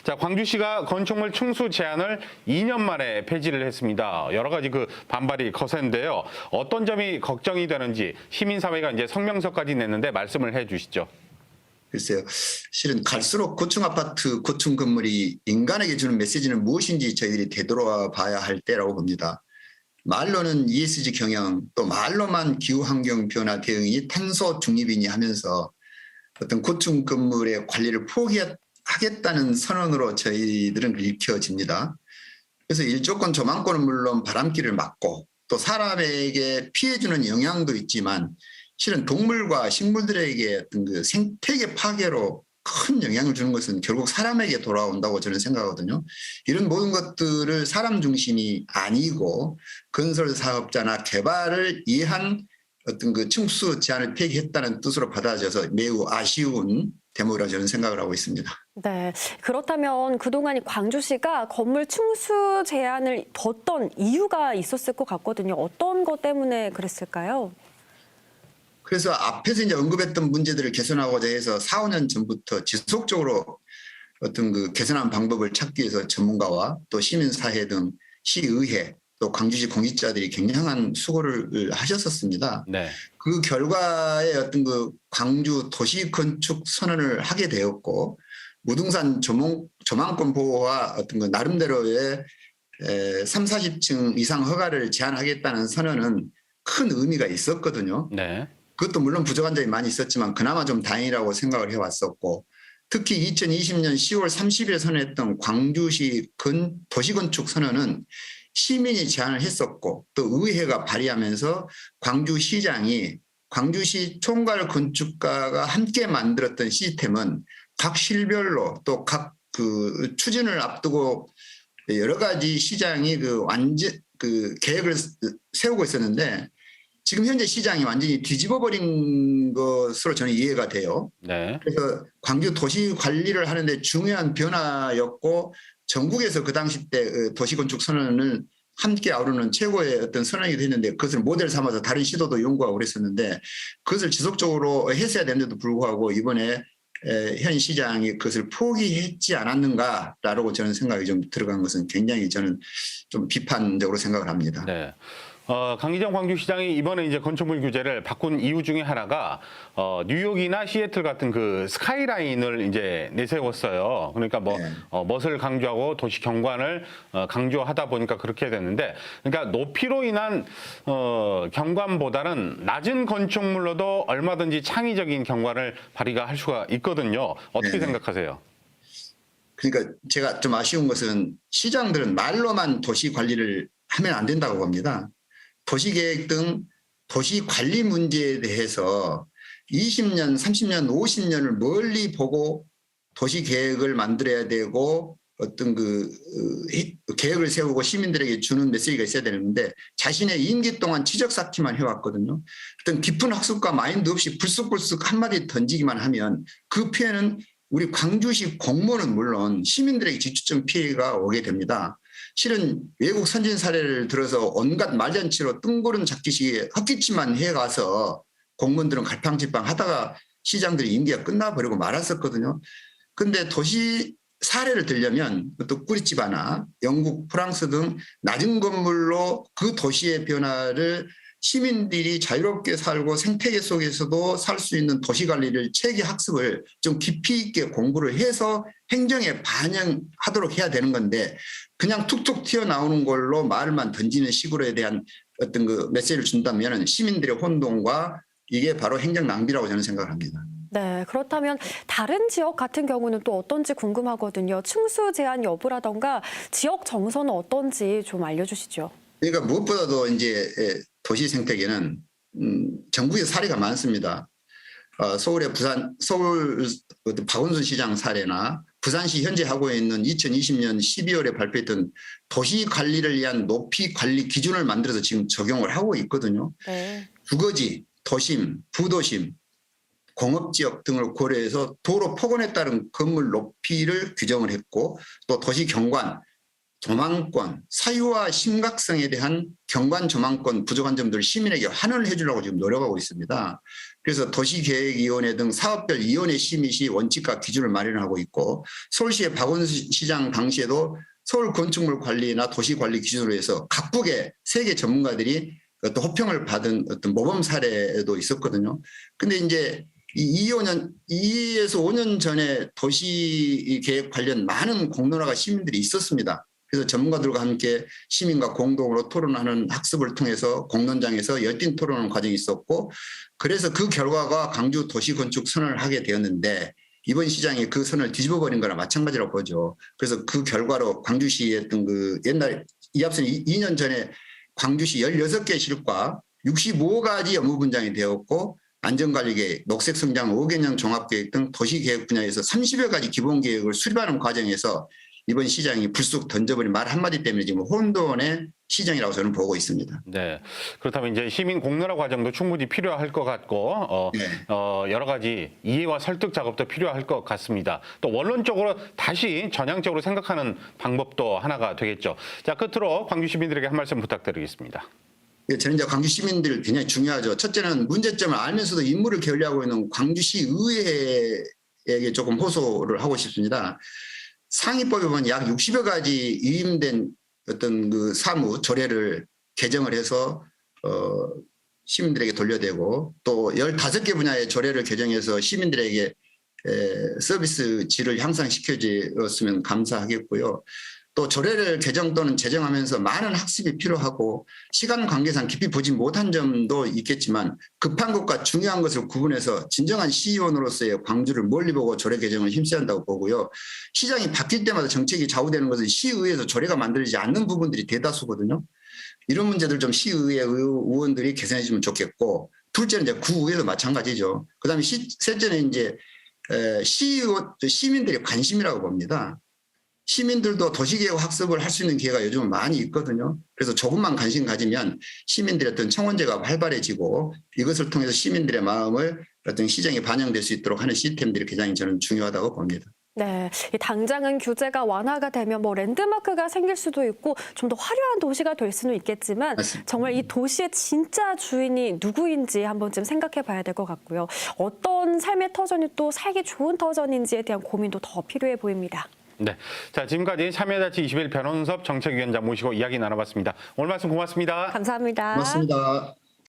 자, 광주시가 건축물 층수 제한을 2년 만에 폐지를 했습니다. 여러 가지 반발이 거센데요. 어떤 점이 걱정이 되는지 시민사회가 이제 성명서까지 냈는데 말씀을 해 주시죠. 글쎄요. 실은 갈수록 고층 아파트, 고층 건물이 인간에게 주는 메시지는 무엇인지 저희들이 되돌아봐야 할 때라고 봅니다. 말로는 ESG 경영, 또 말로만 기후환경 변화 대응이 탄소 중립이니 하면서 어떤 고층 건물의 관리를 포기하겠다는 선언으로 저희들은 읽혀집니다. 그래서 일조권 조망권은 물론 바람길을 막고 또 사람에게 피해주는 영향도 있지만 실은 동물과 식물들에게 어떤 그 생태계 파괴로 큰 영향을 주는 것은 결국 사람에게 돌아온다고 저는 생각하거든요. 이런 모든 것들을 사람 중심이 아니고 건설 사업자나 개발을 위한 어떤 그 층수 제한을 폐기했다는 뜻으로 받아들여서 매우 아쉬운 대목이라고 저는 생각을 하고 있습니다. 네, 그렇다면 그동안 광주시가 건물 층수 제한을 뒀던 이유가 있었을 것 같거든요. 어떤 것 때문에 그랬을까요? 그래서 앞에서 이제 언급했던 문제들을 개선하고자 해서 4, 5년 전부터 지속적으로 어떤 그 개선한 방법을 찾기 위해서 전문가와 또 시민사회 등 시의회 또 광주시 공직자들이 굉장한 수고를 하셨었습니다. 네. 그 결과에 어떤 그 광주 도시 건축 선언을 하게 되었고 무등산 조망권 보호와 어떤 그 나름대로의 3, 40층 이상 허가를 제한하겠다는 선언은 큰 의미가 있었거든요. 네. 그것도 물론 부족한 점이 많이 있었지만 그나마 좀 다행이라고 생각을 해왔었고 특히 2020년 10월 30일에 선언했던 광주시 도시건축 선언은 시민이 제안을 했었고 또 의회가 발의하면서 광주시장이 광주시 총괄 건축가가 함께 만들었던 시스템은 각 실별로 또 각 그 추진을 앞두고 여러 가지 시장이 그 계획을 세우고 있었는데 지금 현재 시장이 완전히 뒤집어버린 것으로 저는 이해가 돼요. 네. 그래서 광주 도시 관리를 하는데 중요한 변화였고 전국에서 그 당시 때 도시건축 선언을 함께 아우르는 최고의 어떤 선언이 됐는데 그것을 모델 삼아서 다른 시도도 연구하고 그랬었는데 그것을 지속적으로 했어야 되는데도 불구하고 이번에 현 시장이 그것을 포기했지 않았는가라고 저는 생각이 좀 들어간 것은 굉장히 저는 좀 비판적으로 생각을 합니다. 네. 강기정 광주시장이 이번에 이제 건축물 규제를 바꾼 이유 중에 하나가 뉴욕이나 시애틀 같은 그 스카이라인을 이제 내세웠어요. 그러니까 네. 멋을 강조하고 도시 경관을 강조하다 보니까 그렇게 됐는데, 그러니까 높이로 인한 경관보다는 낮은 건축물로도 얼마든지 창의적인 경관을 발휘가 할 수가 있거든요. 어떻게 네. 생각하세요? 그러니까 제가 좀 아쉬운 것은 시장들은 말로만 도시 관리를 하면 안 된다고 봅니다. 도시계획 등 도시관리 문제에 대해서 20년, 30년, 50년을 멀리 보고 도시계획을 만들어야 되고 어떤 계획을 세우고 시민들에게 주는 메시지가 있어야 되는데 자신의 임기 동안 지적 쌓기만 해왔거든요. 어떤 깊은 학습과 마인드 없이 불쑥불쑥 한마디 던지기만 하면 그 피해는 우리 광주시 공무원은 물론 시민들에게 직접적 피해가 오게 됩니다. 실은 외국 선진 사례를 들어서 온갖 말잔치로 뜬구름 잡기식의 헛기침만 해가서 공무원들은 갈팡질팡 하다가 시장들이 임기가 끝나버리고 말았었거든요. 근데 도시 사례를 들려면 또 꾸리집 하나, 영국, 프랑스 등 낮은 건물로 그 도시의 변화를 시민들이 자유롭게 살고 생태계 속에서도 살 수 있는 도시관리를 체계 학습을 좀 깊이 있게 공부를 해서 행정에 반영하도록 해야 되는 건데 그냥 툭툭 튀어나오는 걸로 말만 던지는 식으로에 대한 어떤 그 메시지를 준다면 시민들의 혼동과 이게 바로 행정 낭비라고 저는 생각을 합니다. 네, 그렇다면 다른 지역 같은 경우는 또 어떤지 궁금하거든요. 층수 제한 여부라던가 지역 정서는 어떤지 좀 알려주시죠. 그러니까 무엇보다도 이제 도시 생태계는 전국에 사례가 많습니다. 서울 박원순 시장 사례나 부산시 현재 하고 있는 2020년 12월에 발표했던 도시 관리를 위한 높이 관리 기준을 만들어서 지금 적용을 하고 있거든요. 네. 주거지, 도심, 부도심, 공업지역 등을 고려해서 도로 폭언에 따른 건물 높이를 규정을 했고 또 도시 경관, 조망권, 사유와 심각성에 대한 경관 조망권 부족한 점들을 시민에게 환원을 해주려고 지금 노력하고 있습니다. 그래서 도시계획위원회 등 사업별 위원회 심의 시 원칙과 기준을 마련하고 있고 서울시의 박원순 시장 당시에도 서울 건축물 관리나 도시 관리 기준으로 해서 각국의 세계 전문가들이 어떤 호평을 받은 어떤 모범 사례도 있었거든요. 근데 이제 2에서 5년 전에 도시계획 관련 많은 공론화가 시민들이 있었습니다. 그래서 전문가들과 함께 시민과 공동으로 토론하는 학습을 통해서 공론장에서 열띤 토론 과정이 있었고 그래서 그 결과가 광주 도시건축 선언을 하게 되었는데 이번 시장이 그 선을 뒤집어버린 거나 마찬가지라고 보죠. 그래서 그 결과로 광주시의 어떤 그 옛날 이 앞서 2년 전에 광주시 16개 실과 65가지 업무 분장이 되었고 안전관리계획, 녹색성장 5개년 종합계획 등 도시계획 분야에서 30여 가지 기본계획을 수립하는 과정에서 이번 시장이 불쑥 던져버린 말 한마디 때문에 지금 혼돈의 시장이라고 저는 보고 있습니다. 네. 그렇다면 이제 시민 공론화 과정도 충분히 필요할 것 같고 네. 여러 가지 이해와 설득 작업도 필요할 것 같습니다. 또 원론적으로 다시 전향적으로 생각하는 방법도 하나가 되겠죠. 자, 끝으로 광주 시민들에게 한 말씀 부탁드리겠습니다. 저는 이제 광주 시민들 굉장히 중요하죠. 첫째는 문제점을 알면서도 임무를 게을리하고 있는 광주시 의회에게 조금 호소를 하고 싶습니다. 상위법에 보면 약 60여 가지 위임된 어떤 그 사무 조례를 개정을 해서 시민들에게 돌려대고 또 15개 분야의 조례를 개정해서 시민들에게 서비스 질을 향상시켜주었으면 감사하겠고요. 또 조례를 개정 또는 제정하면서 많은 학습이 필요하고 시간 관계상 깊이 보지 못한 점도 있겠지만 급한 것과 중요한 것을 구분해서 진정한 시의원으로서의 광주를 멀리 보고 조례 개정을 힘써야 한다고 보고요. 시장이 바뀔 때마다 정책이 좌우되는 것은 시의회에서 조례가 만들어지지 않는 부분들이 대다수거든요. 이런 문제들 좀 시의회 의원들이 개선해 주면 좋겠고 둘째는 이제 구의회도 마찬가지죠. 그다음에 셋째는 이제 시민들의 관심이라고 봅니다. 시민들도 도시계획 학습을 할 수 있는 기회가 요즘 많이 있거든요. 그래서 조금만 관심 가지면 시민들의 어떤 청원제가 활발해지고 이것을 통해서 시민들의 마음을 어떤 시장에 반영될 수 있도록 하는 시스템들이 굉장히 저는 중요하다고 봅니다. 네, 당장은 규제가 완화가 되면 뭐 랜드마크가 생길 수도 있고 좀 더 화려한 도시가 될 수는 있겠지만 맞습니다. 정말 이 도시의 진짜 주인이 누구인지 한 번쯤 생각해 봐야 될 것 같고요. 어떤 삶의 터전이 또 살기 좋은 터전인지에 대한 고민도 더 필요해 보입니다. 네. 자, 지금까지 참여자치 21 변원섭 정책위원장 모시고 이야기 나눠봤습니다. 오늘 말씀 고맙습니다. 감사합니다. 고맙습니다.